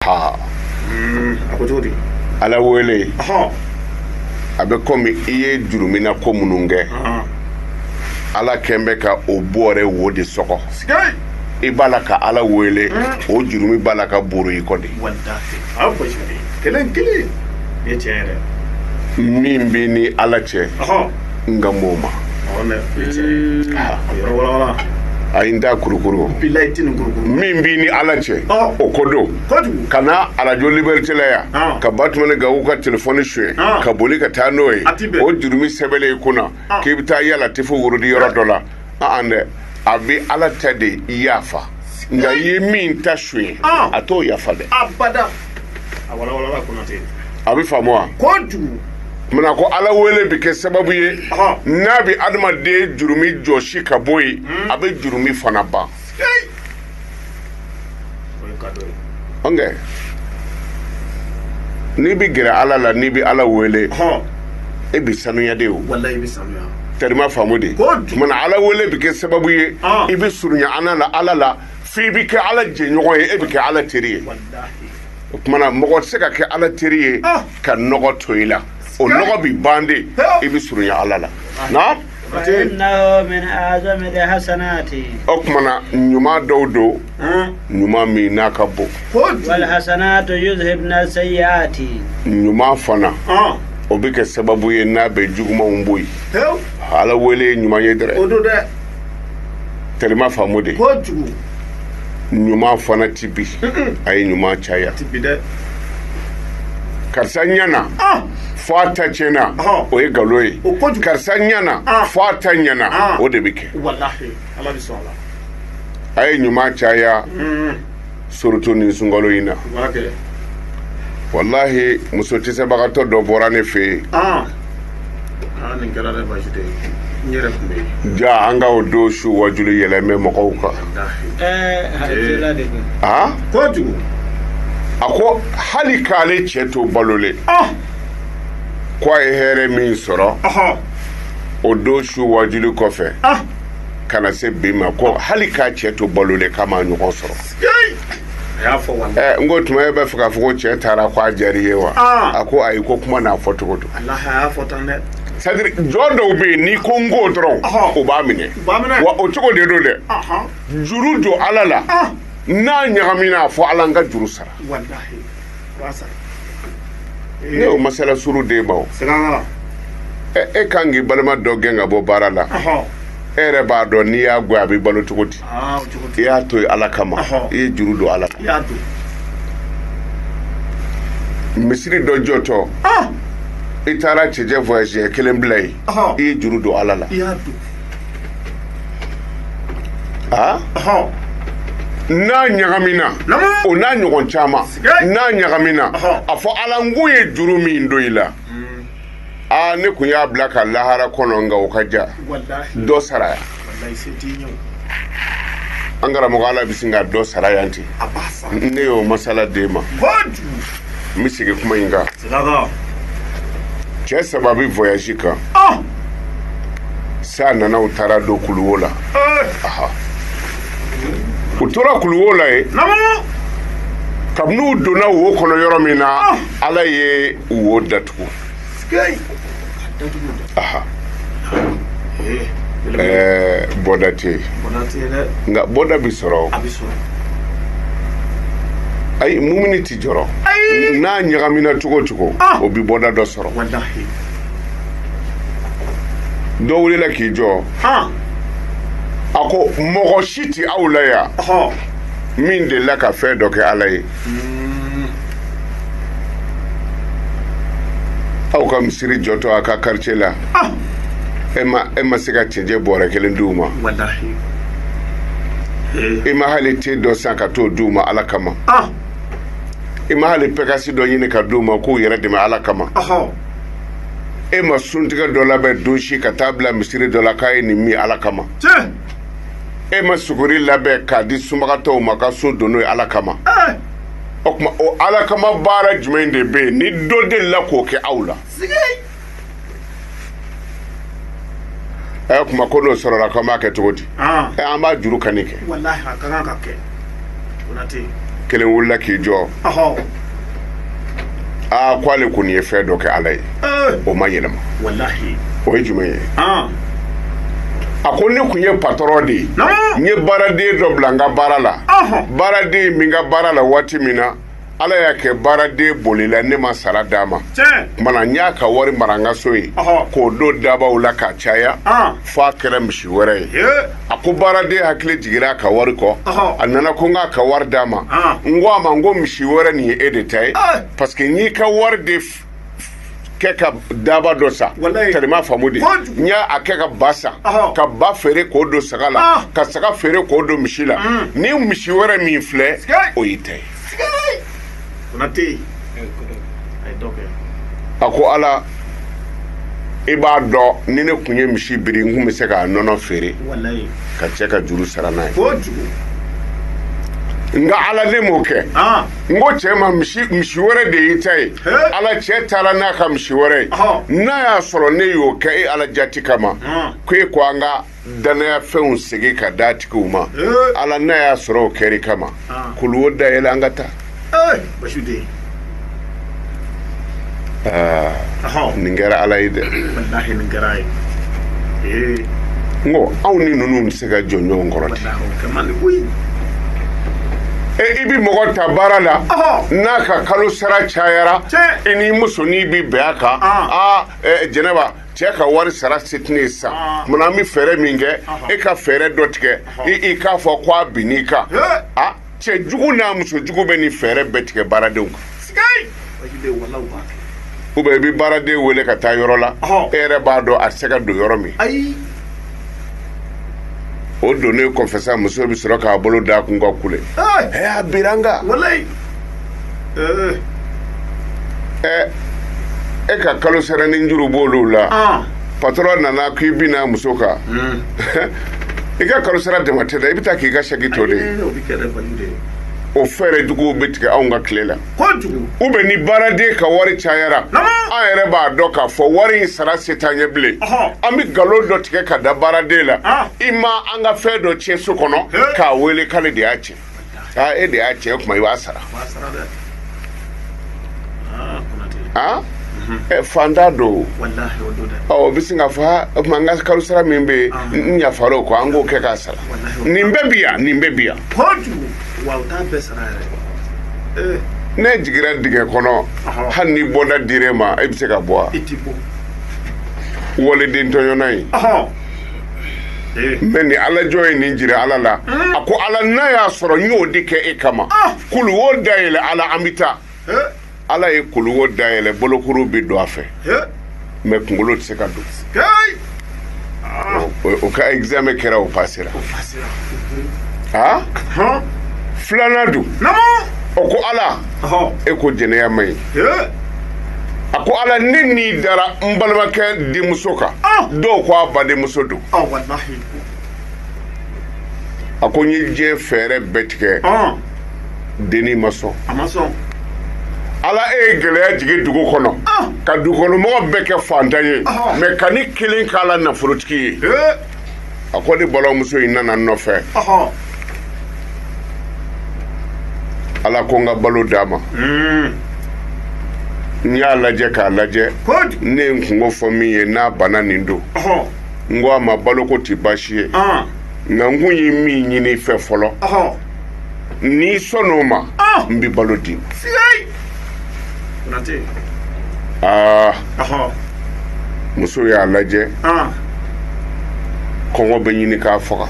ha ako cogo di ala wele aha abe komi iye jurumina ko mununge ala kembe ka o bore wodi soko sigay ibala ka ala wele o jurumi bala ka buru ikodi wallahi apo jori kelen ye tiere min bi ni ala che aha ngamoma ona ye tiere yoro wala ainda kurukuru billahi tin kurukuru min bi ni ala che o kodo kodu kana radio liberté la ya ka batmane ga wuka telephone shwe ka boli ka tanoy o jurumi sebele kuna ke bita yala tifo wurudi yoro dola ande abi ala tade yafa nga yemin tashwe ato yafa de abada wala kuna te abi famwa kodu muna ko ala wele bi ke sababu ye nabi adama de jurumi joshi ka boy abi jurumi fana ba onge ni bi gira ala la ni bi ala wele e bi sanuya de o wallahi bi sanuya terima famode muna ala wele bi ke sababu ye e bi surunya anala ala la fi bi ke ala je nyogo ye e bi ke ala teriye wallahi mana mogo se ka ke ala teriye ka nogo toila o nogo bi bande e bi surunya ala la na إنه من أعظم الحسنات أكمنا نيوما دودو نيوما مينا كبو والحسنات يذهبن السيئات نيوما فنا obike sababu ye na be juguma umboy ala wele nyuma yedre odo de telima famude ko jugu nyuma fana tibi ay nyuma chaya tibi de karsa nyana fata chena o e galoye karsa nyana fata nyana o de bike wallahi ala bi sala ay nyuma chaya surutu ni sungalo ina barake wallahi musoti se bagato do borane fe nin kala de bajide nyere kumbe ja anga o do shu wajulu yeleme mokowka hajila de ko jugu ako hali kale cheto balole kwa here min soro o do shu wajulu kofe kana se bima ko hali ka cheto balole kama nyugo soro ya fo wala ngo tuma be fuka fuko che tara kwa jariyewa ako ayi ko kuma na fotokoto Allah ya fotane sadri jodo be ni kongo tron o ba mine wa o chugo de do de juru jo alala na nyagamina fo alanga juru sara wallahi wasa ne o masala suru de bawo sala e kangi balma do genga bo barala ere ba do ni ya gwa bi balo tukoti ya to ala kama e juru do ala ya to misiri do joto itara cheje voyage kelen blay e juru do ala la ya to na nyagamina o na nyogon chama na nyagamina afo ala nguye juru mi ndoila ne kun ya blaka lahara kono nga okaja wallahi do saraya wallahi setinyo angara mogala bisinga do saraya anti abasa ne yo masala dema kodu misige kuma inga sala che sababu voyage ka sana na utara do kuluola utora kuluola namo kabnu dona wo kono yoro mina ala ye wo datuko skay bodate nga boda bisoro ay mumini ti joro na nyagamina tuko obi boda do soro wallahi do wuli la ki jo ako mogo shiti awlaya min de la ka fe do ke alay aw kam siri joto aka quartier la ema sika chenje bora kelen duma wallahi ema halite do sanka to duma ala kama ema hali pekasi do nyine ka duma ko yere de ma ala kama ema suntiga do la be do shi ka tabla misiri do la kay ni mi ala kama ema sukuri la be ka di sumaga to maka so do no ala kama okuma o ala kama bara jumende be ni do de la ko ke awla kuma ko no soro la kama ke todi amba juru kanike wallahi ka ke unati kelen wulila k'i jɔ ko ale kɔni ye fɛn dɔ kɛ ala ye o ma yɛlɛma o ye jumɛn ye a ko ne kun ye patɔrɔn de ye n ye baaraden dɔ bila n ka baara la baaraden min ka baara la waati min na ala y'a kɛ baaraden bolila ne ma sara d'a ma kumana n y'a ka wari mara n ka so ye k'o don dabaw la k'a caya f'a kɛra misi wɛrɛ ye a ko baaraden hakili jigira a ka wari kɔ a nana ko n k'a ka wari d'a ma n ko a ma n ko misi wɛrɛ nin ye e de ta ye parce que n y'i ka wari de kɛ ka daba dɔ sa kalima faamu de n y'a kɛ ka ba sa ka ba feere k'o don saga la ka saga feere k'o don misi la ni misi wɛrɛ min filɛ o y'i ta ye a ko ala i b'a dɔn ni ne kun ye misi biri n kun bɛ se k'a nɔnɔ feere ka cɛ ka juru sara n'a ye nka ala ne m'o kɛ n ko cɛ ma misi wɛrɛ de y'i ta ye ala cɛ taara n'a ka misi wɛrɛ ye n'a y'a sɔrɔ ne y'o kɛ e ala jati kama ko e ko an ka danaya fɛnw segin ka d'a tigiw ma ala n'a y'a sɔrɔ o kɛr'i kama kulu o dayɛlɛ an ka taa nin kɛra ala ye dɛ n ko anw ni ninnu bɛ se ka jɔ ɲɔgɔn kɔrɔ ten i bi mɔgɔ ta baara la n'a ka kalo sara cayara i ni musonin bi bɛn a kan jɛnɛba cɛ ka wari sara se tɛ ne ye sisan munna an bɛ fɛɛrɛ min kɛ e ka fɛɛrɛ dɔ tigɛ i k'a fɔ ko a binn'i kan cɛ jugu n'a muso jugu bɛ nin fɛɛrɛ bɛɛ tigɛ baaradenw kan ou bien i bɛ baaraden wele ka taa yɔrɔ la e yɛrɛ b'a dɔn a tɛ se ka don yɔrɔ min o donnen kɔfɛ sa muso bɛ sɔrɔ k'a bolo d'a kun ka kule a bira n kan e ka kalo saranin juru b'olu la patɔrɔn nana k'i bina muso kan i ka kalo sara dama tɛ dɛ i bɛ taa k'i ka sɛki to de o fɛɛrɛ juguw bɛ tigɛ anw ka tile la ou bien ni baaraden ka wari cayara an yɛrɛ b'a dɔn k'a fɔ wari in sara se t'an ye bilen an bɛ nkalon dɔ tigɛ ka da baaraden la i ma an ka fɛn dɔ tiɲɛ so kɔnɔ k'a wele k'ale de y'a tiɲɛ e de y'a tiɲɛ o tuma i b'a sara fanda do o bɛ sin ka fɔ o tuma n ka kalo sara min bɛ yen n yafara o kɔ an k'o kɛ k'a sara nin bɛɛ bi yan nin bɛɛ bi yan ne jigira dingɛ kɔnɔ hali ni bɔda dir'e ma e bɛ se ka bɔ wa waliden tɔɲɔna in mɛ ni alajɔ ye nin jira ala la a ko ala n'a y'a sɔrɔ n y'o de kɛ e kama kulu o dayɛlɛ ala an bɛ taa ala ye kulu o dayɛlɛ bolokuru bɛ don a fɛ mɛ kunkolo tɛ se ka don o ka examen kɛra o pasera filanan dun o ko ala e ko jɛnɛya man ɲi a ko ala ne n'i dara n balimakɛ denmuso kan dɔw ko a badenmuso don a ko n ye diɲɛ fɛɛrɛ bɛɛ tigɛ denni ma sɔn ala e ye gɛlɛya jigin dugu kɔnɔ ka dugukɔnɔmɔgɔ bɛɛ kɛ fantan ye mɛ ka ni kelen k'a la nafolotigi ye a ko ni balimamuso in nana n nɔfɛ ala ko n ka balo d'a ma n y'a lajɛ k'a lajɛ ne ye n kungo fɔ min ye n'a bana nin don n ko a ma baloko tɛ baasi ye nka n kun ye min ɲini fɛ fɔlɔ n'i sɔnn'o ma n bɛ balo d'i ma muso y'a lajɛ kɔngɔ bɛ ɲini k'a faga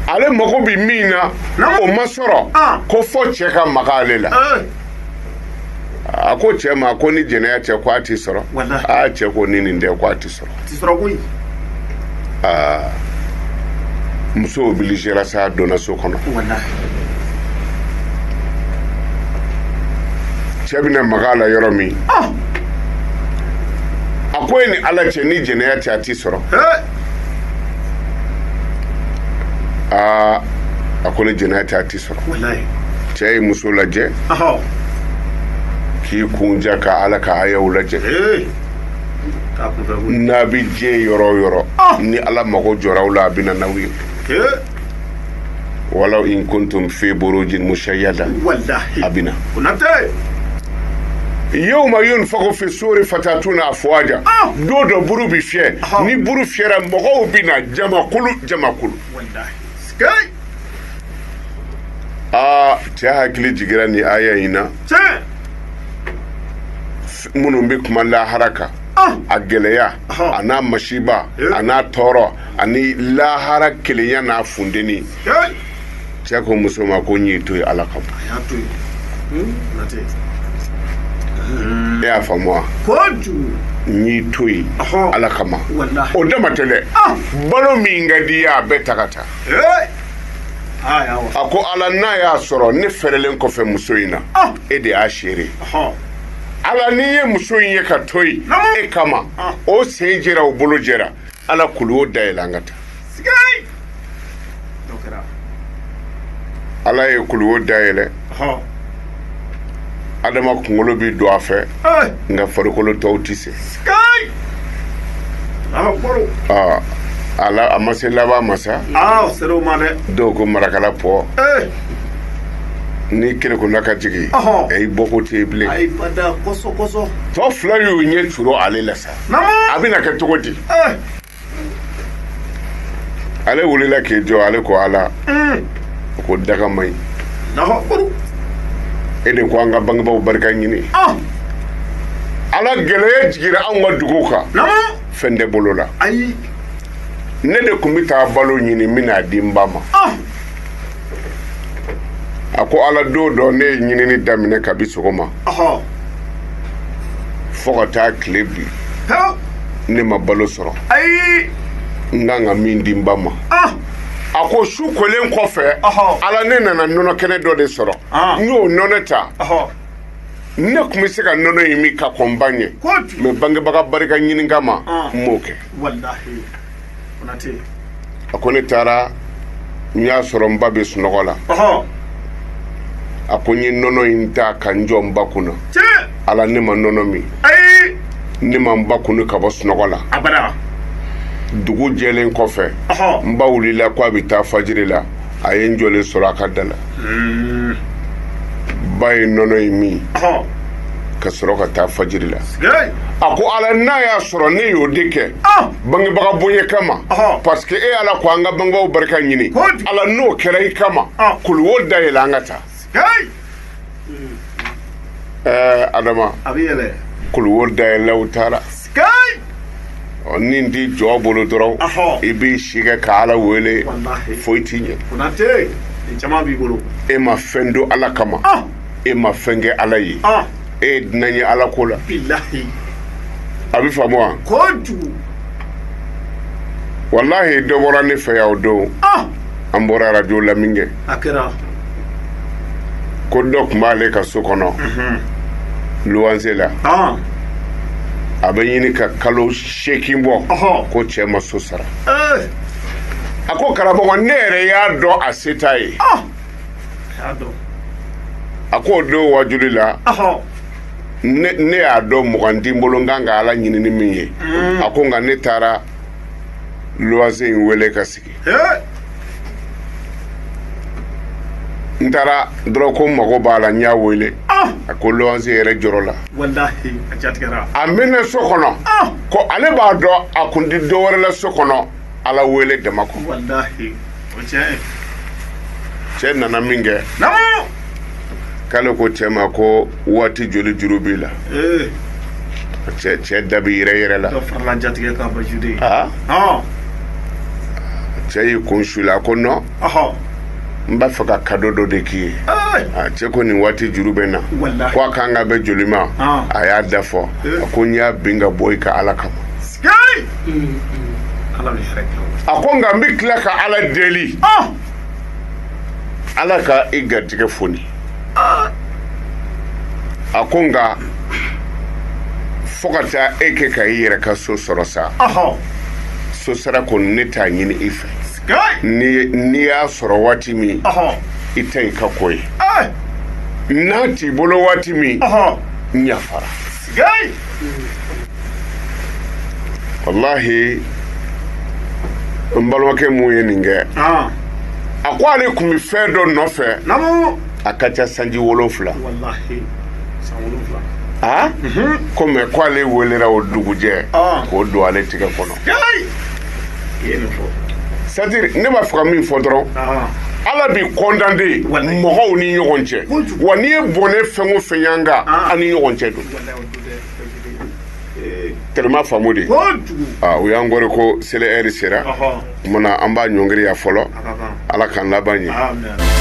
ale mago bɛ min na o ma sɔrɔ ko fɔ cɛ ka maga ale la a ko cɛ ma ko ni jɛnɛya cɛ ko a t'i sɔrɔ cɛ ko ni nin tɛ ko a t'i sɔrɔ muso obiligera sa donna so kɔnɔ cɛ bɛna maga la yɔrɔ min a ko ye ni ala cɛ ni jɛnɛya cɛ a t'i sɔrɔ a ko ni jɛnɛya cɛ a t'i sɔrɔ cɛ ye muso lajɛ k'i kunja ka ala ka ayaw lajɛ n'a bɛ diɲɛ yɔrɔ o yɔrɔ ni ala mago jɔra aw la a bɛ na n'aw ye walau in kuntum fi burujin mushayyada wallahi abina kunate yawma yunfaku fi suri fatatuna afwaja do buru bi fie ni buru fiera mɔgɔw bina jamakulu wallahi sky cɛ hakili jigira ni aya in na minnu bɛ kuma lahara kan a gɛlɛya a n'a masiba a n'a tɔɔrɔ ani lahara kelenya n'a funteni cɛ ko muso ma ko n y'i to yen ala kama e y'a faamu wa n y'i to yen ala kama o dama tɛ dɛ balo min ka di ye a bɛɛ ta ka taa a ko ala n'a y'a sɔrɔ ne fɛrɛlen kɔfɛ muso in na e de y'a seere ala n'i ye muso in ye ka to yen e kama o sen jɛra o bolo jɛra ala kulu o dayɛlɛ an ka taa ala ye kulu o dayɛlɛ adama kunkolo bi don a fɛ nka farikolo tɔw tɛ se ala a ma se laban ma sa dɔw ko marakala pɔ ni kele ko n'a ka jigin i bɔ ko tɛ bilen tɔ fila y'u ɲɛ turo ale la sa a bɛna kɛ cogo di ale wulila k'i jɔ ale ko ala ko daga man ɲi e de ko an ka bangebaaw barika ɲini ala gɛlɛya jigira anw ka dugu kan fɛn tɛ bolo la ne de kun bɛ taa balo ɲini n bɛna di n ba ma a ko ala don dɔ ne ye ɲinini daminɛ kabi sɔgɔma fo ka taa tile bi ne ma balo sɔrɔ n kan ka min di n ba ma a ko su kolen kɔfɛ ala ne nana nɔnɔ kɛnɛ dɔ de sɔrɔ n y'o nɔnɔ ta ne kun bɛ se ka nɔnɔ in min ka kɔn n ba ɲɛ mɛ bangebaga barika ɲini kama n m'o kɛ a ko ne taara n y'a sɔrɔ n ba bɛ sunɔgɔ la a ko n ye nɔnɔ in ta ka n jɔ n ba kunna ala ne ma nɔnɔ min ne ma n ba kunu ka bɔ sunɔgɔ la dugu jɛlen kɔfɛ n ba wulila ko a bɛ taa fajiri la a ye n jɔlen sɔrɔ a ka da la ba ye nɔnɔ in min ka sɔrɔ ka taa fajiri la a ko ala n'a y'a sɔrɔ ne y'o de kɛ bangebaga bonya kama parce que e ala ko an ka bangebaaw barika ɲini ala n'o kɛra i kama kulu o dayɛlɛ an ka taa adama kulu o dayɛlɛ u taara ni n t'i jɔ bolo dɔrɔn i b'i si kɛ ka ala wele foyi t'i ɲɛ e ma fɛn don ala kama e ma fɛn kɛ ala ye e ye dunan ye ala ko la a bɛ faamu wa walahi dɔ bɔra ne fɛ yan o don an bɔra arajo la min kɛ ko dɔ tun b'ale ka so kɔnɔ luwanse la a bɛ ɲini ka kalo 8 bɔ ko cɛ ma so sara a ko karamɔgɔ ne yɛrɛ y'a dɔn a se t'a ye a ko o don wajuli la ne y'a dɔn mugan di n bolo n kan ka ala ɲinini min ye a ko nka ne taara luwanse in wele ka sigi n taara dɔrɔn ko mago b'a la n y'a wele a ko luwanse yɛrɛ jɔrɔ la a mɛnna so kɔnɔ ko ale b'a dɔn a kun di dɔ wɛrɛ la so kɔnɔ ala wele dama kɔ cɛ nana min kɛ k'ale ko cɛ ma ko waati joli juru b'i la cɛ da bɛ yɛrɛ la cɛ y'i kun su la a ko non n b'a fɛ ka cadeau dɔ de k'i ye cɛ ko nin waati juru bɛ na ko a kan ka bɛ joli ma a y'a dafɔ a ko n y'a bin ka bɔ i ka ala kama a ko nka n bɛ tila ka ala deli ala ka i garijɛgɛ foni a ko nka fo ka taa e kɛ ka i yɛrɛ ka so sɔrɔ sa so sara kɔni ne t'a ɲini i fɛ n'i y'a sɔrɔ waati min i ta i ka ko ye n'a t'i bolo waati min n yafara wallahi n balimakɛ mun ye nin kɛ a ko ale kun bɛ fɛn dɔ nɔfɛ a ka ca sanji 7 ko mɛ ko ale welera o dugujɛ k'o don ale tigɛ kɔnɔ c'est-à-dire ne b'a fɛ ka min fɔ dɔrɔn ala bi condamné mɔgɔw ni ɲɔgɔn cɛ wa n'i ye bɔnɛ fɛn o fɛn y'an kan an ni ɲɔgɔn cɛ don tellement faamu de o y'an kɔrɔ ko seli heure sera o kumana an b'a ɲɔngiri ya fɔlɔ ala k'an laban ɲɛ